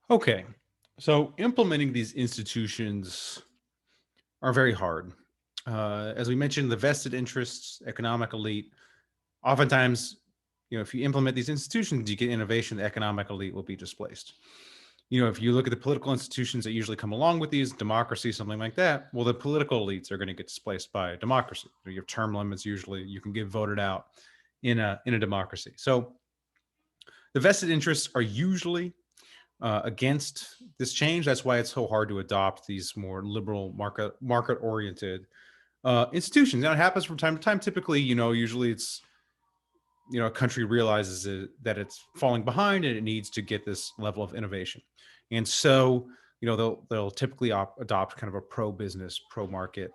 Okay, so implementing these institutions are very hard. As we mentioned, the vested interests, economic elite, oftentimes, if you implement these institutions, you get innovation, the economic elite will be displaced. If you look at the political institutions that usually come along with these, democracy, something like that, well, the political elites are going to get displaced by democracy. You have term limits usually, you can get voted out in a democracy. So the vested interests are usually against this change. That's why it's so hard to adopt these more liberal market oriented institutions. Now it happens from time to time. Typically, usually it's a country realizes that it's falling behind and it needs to get this level of innovation, and so they'll typically adopt kind of a pro business, pro market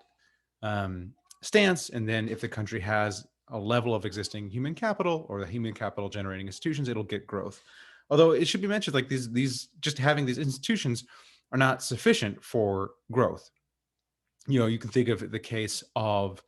stance. And then if the country has a level of existing human capital or the human capital generating institutions, it'll get growth. Although it should be mentioned, like these just having these institutions are not sufficient for growth. You can think of the case of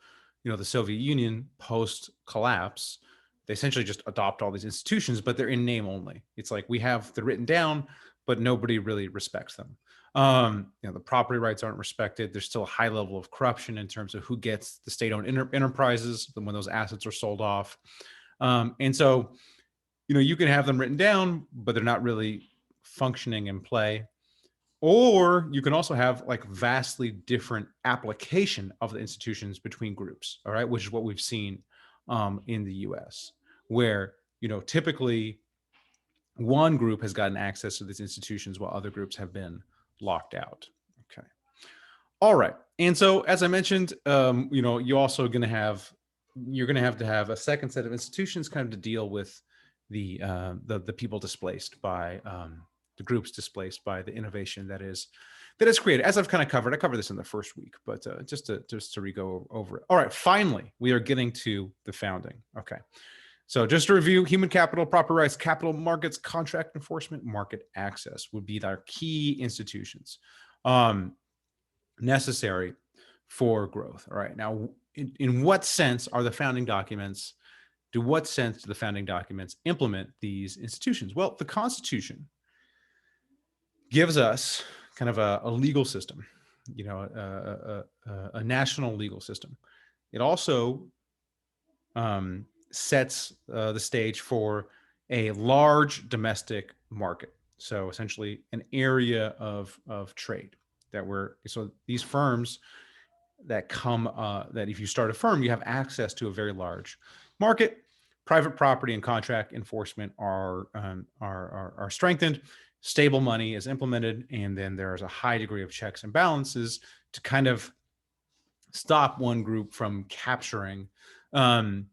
the Soviet Union post collapse. They essentially just adopt all these institutions, but they're in name only. It's like they're written down, but nobody really respects them. The property rights aren't respected. There's still a high level of corruption in terms of who gets the state-owned enterprises when those assets are sold off. And so, you can have them written down, but they're not really functioning in play. Or you can also have like vastly different application of the institutions between groups, all right, which is what we've seen in the US, where, typically one group has gotten access to these institutions while other groups have been locked out. Okay. All right. And so, as I mentioned, you also you're going to have a second set of institutions kind of to deal with the people displaced by the groups displaced by the innovation that is created. As I've kind of covered, I covered this in the first week, but just to re-go over it. All right, finally, we are getting to the founding. Okay, so just to review: human capital, proper rights, capital markets, contract enforcement, market access would be our key institutions necessary for growth. All right, now in what sense are the founding documents? What sense do the founding documents implement these institutions? Well, the Constitution gives us kind of a legal system, a national legal system. It also sets the stage for a large domestic market. So essentially an area of trade so these firms that that if you start a firm, you have access to a very large market. Private property and contract enforcement are strengthened. Stable money is implemented, and then there's a high degree of checks and balances to kind of stop one group from capturing the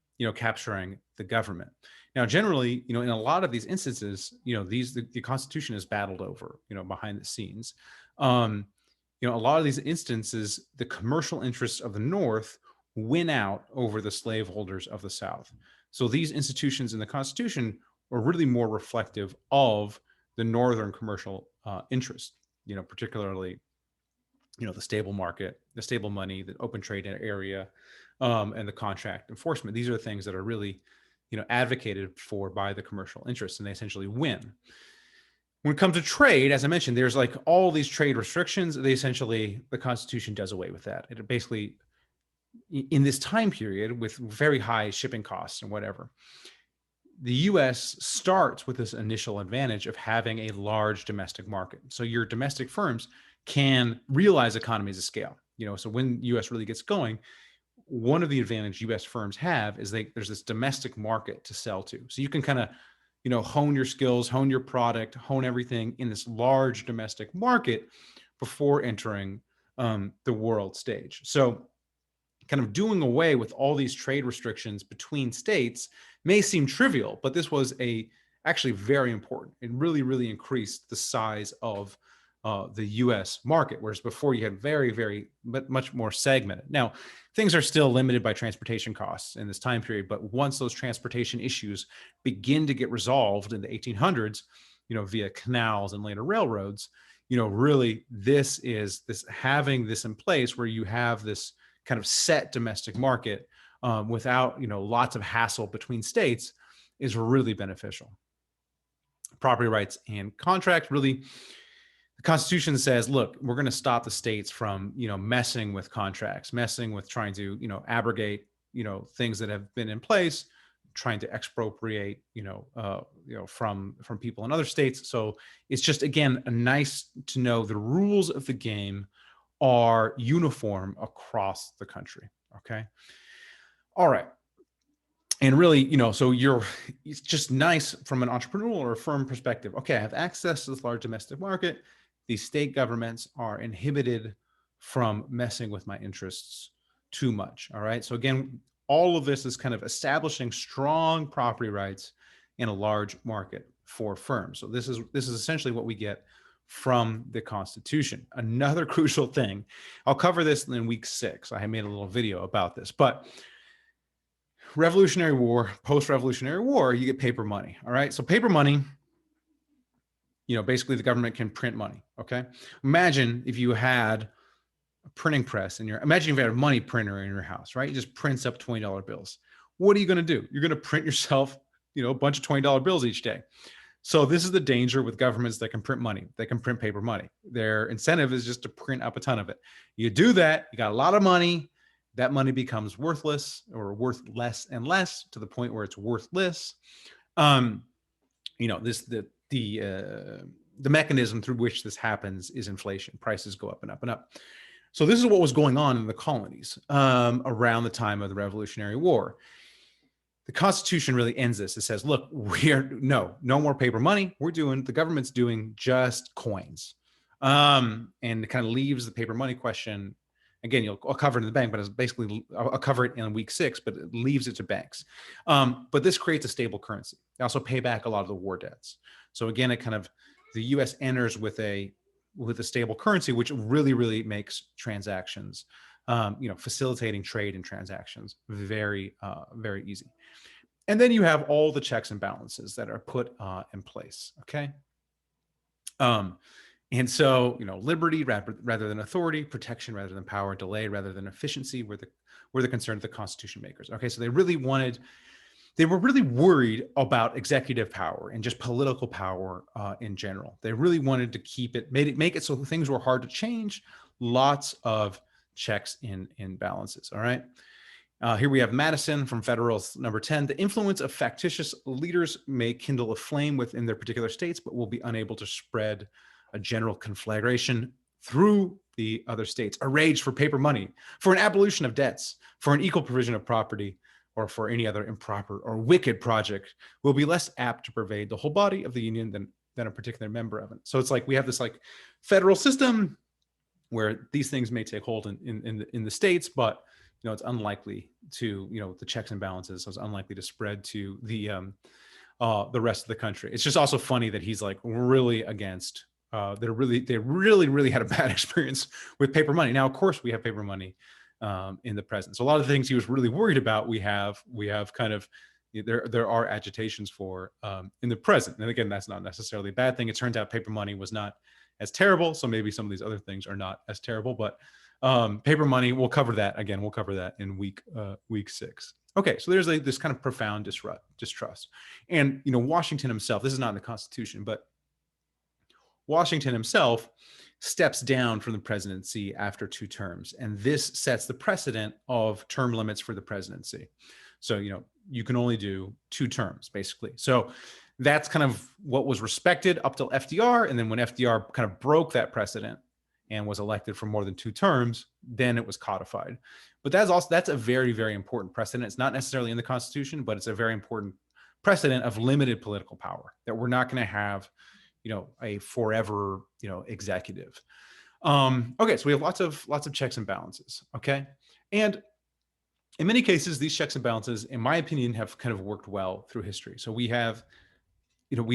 government. Now, generally, in a lot of these instances, the Constitution is battled over, behind the scenes. A lot of these instances, the commercial interests of the North win out over the slaveholders of the South. So these institutions in the Constitution are really more reflective of the Northern commercial interest, particularly, the stable market, the stable money, the open trade area, and the contract enforcement. These are the things that are really, advocated for by the commercial interests, and they essentially win. When it comes to trade, as I mentioned, there's like all these trade restrictions. The Constitution does away with that. It basically, in this time period with very high shipping costs and whatever, the US starts with this initial advantage of having a large domestic market. So your domestic firms can realize economies of scale. So when US really gets going, one of the advantages US firms have is there's this domestic market to sell to. So you can kind of, hone your skills, hone your product, hone everything in this large domestic market before entering the world stage. So kind of doing away with all these trade restrictions between states may seem trivial, but this was actually very important. It really, really increased the size of the US market, whereas before you had much more segmented. Now, things are still limited by transportation costs in this time period, but once those transportation issues begin to get resolved in the 1800s, via canals and later railroads, really having this in place where you have this kind of set domestic market without, lots of hassle between states is really beneficial. Property rights and contract really, The Constitution says, look, we're going to stop the states from, messing with contracts, messing with trying to, abrogate, things that have been in place, trying to expropriate, from people in other states. So it's just, again, nice to know the rules of the game are uniform across the country. Okay. All right. And really, so it's just nice from an entrepreneurial or a firm perspective. Okay, I have access to this large domestic market. These state governments are inhibited from messing with my interests too much. All right. So again, all of this is kind of establishing strong property rights in a large market for firms. So this is essentially what we get from the Constitution. Another crucial thing, I'll cover this in week 6. I made a little video about this, but Revolutionary War, post-Revolutionary War, you get paper money. All right. So paper money, basically the government can print money. Okay. Imagine if you had a printing press imagine if you had a money printer in your house, right? It just prints up $20 bills. What are you going to do? You're going to print yourself, a bunch of $20 bills each day. So this is the danger with governments that can print money. They can print paper money. Their incentive is just to print up a ton of it. You do that, you got a lot of money. That money becomes worthless or worth less and less to the point where it's worthless. The mechanism through which this happens is inflation. Prices go up and up and up. So this is what was going on in the colonies around the time of the Revolutionary War. The Constitution really ends this. It says, look, no more paper money. The government's doing just coins. And it kind of leaves the paper money question. Again, I'll cover it in the bank, but it's basically, I'll cover it in week 6, but it leaves it to banks. But this creates a stable currency. They also pay back a lot of the war debts. So again, the U.S. enters with a stable currency, which really, really makes transactions, facilitating trade and transactions very, very easy. And then you have all the checks and balances that are put in place. Okay. And so, liberty rather than authority, protection rather than power, delay rather than efficiency were the concern of the Constitution makers. Okay, so they were really worried about executive power and just political power in general. They really wanted to keep it, make it so things were hard to change. Lots of checks and balances. All right. Here we have Madison from Federalist number 10. The influence of factitious leaders may kindle a flame within their particular states, but will be unable to spread a general conflagration through the other states. A rage for paper money, for an abolition of debts, for an equal provision of property, or for any other improper or wicked project will be less apt to pervade the whole body of the union than a particular member of it. So it's like we have this federal system where these things may take hold in the states, but it's unlikely to the checks and balances. So it's unlikely to spread to the rest of the country. It's just also funny that he's really against. They really had a bad experience with paper money. Now, of course, we have paper money in the present. So a lot of the things he was really worried about, we have kind of there are agitations for in the present. And again, that's not necessarily a bad thing. It turns out paper money was not as terrible. So maybe some of these other things are not as terrible. But paper money, we'll cover that again. We'll cover that in week 6. Okay, so there's this kind of profound distrust. And Washington himself. This is not in the Constitution, but Washington himself steps down from the presidency after 2 terms. And this sets the precedent of term limits for the presidency. So, you can only do 2 terms, basically. So that's kind of what was respected up till FDR. And then when FDR kind of broke that precedent and was elected for more than 2 terms, then it was codified. But that's a very, very important precedent. It's not necessarily in the Constitution, but it's a very important precedent of limited political power, that we're not going to have a forever, executive. Okay, so we have lots of checks and balances. Okay, and in many cases, these checks and balances, in my opinion, have kind of worked well through history. So we've had, I'm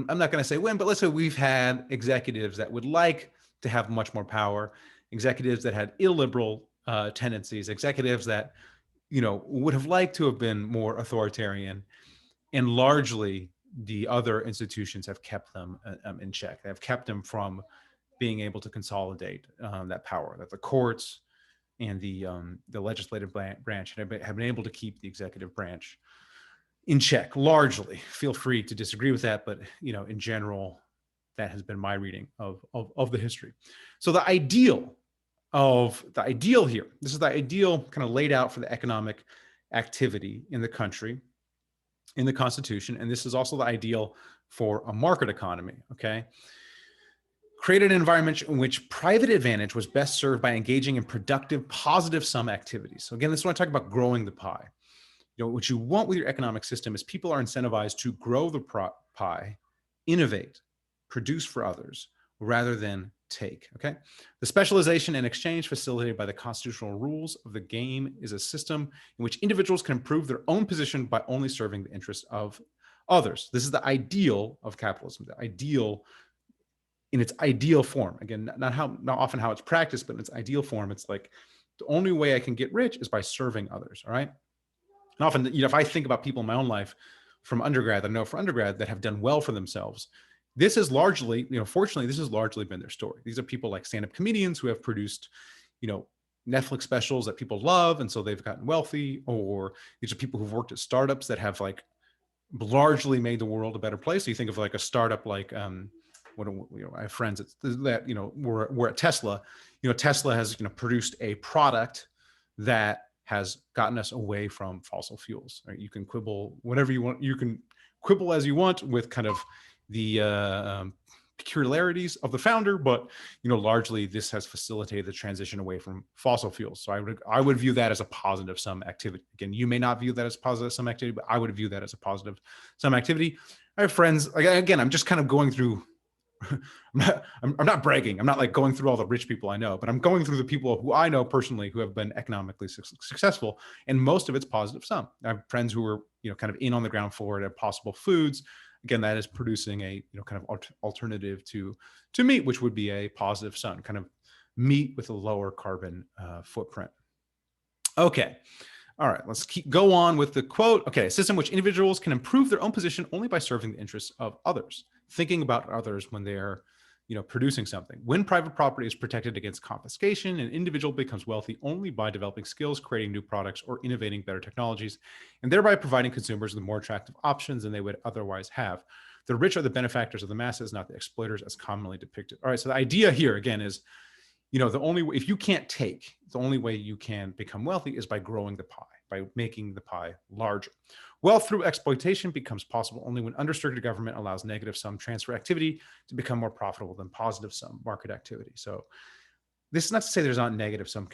not going to say when, but let's say we've had executives that would like to have much more power, executives that had illiberal tendencies, executives that, would have liked to have been more authoritarian, and largely the other institutions have kept them in check. They have kept them from being able to consolidate that power, that the courts and the legislative branch have been able to keep the executive branch in check, largely. Feel free to disagree with that, but in general, That has been my reading of the history. So the ideal here, this is the ideal kind of laid out for the economic activity in the country, in the Constitution. And this is also the ideal for a market economy, okay? Created an environment in which private advantage was best served by engaging in productive, positive sum activities. So again, this is when I talk about growing the pie. What you want with your economic system is people are incentivized to grow the pie, innovate, produce for others, rather than take, okay? The specialization and exchange facilitated by the constitutional rules of the game is a system in which individuals can improve their own position by only serving the interests of others. This is the ideal of capitalism, the ideal in its ideal form. Again, not often how it's practiced, but in its ideal form, it's like the only way I can get rich is by serving others, all right? And often, if I think about people in my own life from undergrad, that I know for undergrad that have done well for themselves, this is largely, fortunately, this has largely been their story. These are people like stand-up comedians who have produced, Netflix specials that people love, and so they've gotten wealthy, or these are people who've worked at startups that have like largely made the world a better place. So you think of like a startup like, I have friends that we're at Tesla. Tesla has produced a product that has gotten us away from fossil fuels. Right? You can quibble whatever you want. You can quibble as you want with kind of the peculiarities of the founder, but largely this has facilitated the transition away from fossil fuels. So I would view that as a positive sum activity. Again, you may not view that as positive sum activity, but I would view that as a positive sum activity. I have friends. Again, I'm just kind of going through. I'm not bragging. I'm not like going through all the rich people I know, but I'm going through the people who I know personally who have been economically successful, and most of it's positive sum. I have friends who are kind of in on the ground floor at Possible Foods. Again, that is producing a kind of alternative to meat, which would be a positive sum, kind of meat with a lower carbon footprint. Okay. All right, let's go on with the quote. Okay, a system which individuals can improve their own position only by serving the interests of others, thinking about others when they're, producing something. When private property is protected against confiscation, an individual becomes wealthy only by developing skills, creating new products, or innovating better technologies, and thereby providing consumers with more attractive options than they would otherwise have. The rich are the benefactors of the masses, not the exploiters as commonly depicted. All right, so the idea here, again, is the only way, if you can't take, the only way you can become wealthy is by growing the pie, by making the pie larger. Wealth through exploitation becomes possible only when unrestricted government allows negative sum transfer activity to become more profitable than positive sum market activity. So this is not to say there's not negative sum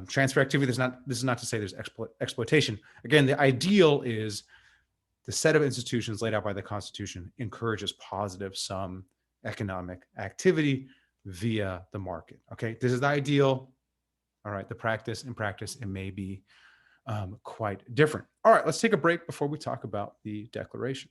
transfer activity. This is not to say there's exploitation. Again, the ideal is the set of institutions laid out by the Constitution encourages positive sum economic activity via the market. Okay, this is the ideal. All right, in practice, it may be quite different. All right, let's take a break before we talk about the Declaration.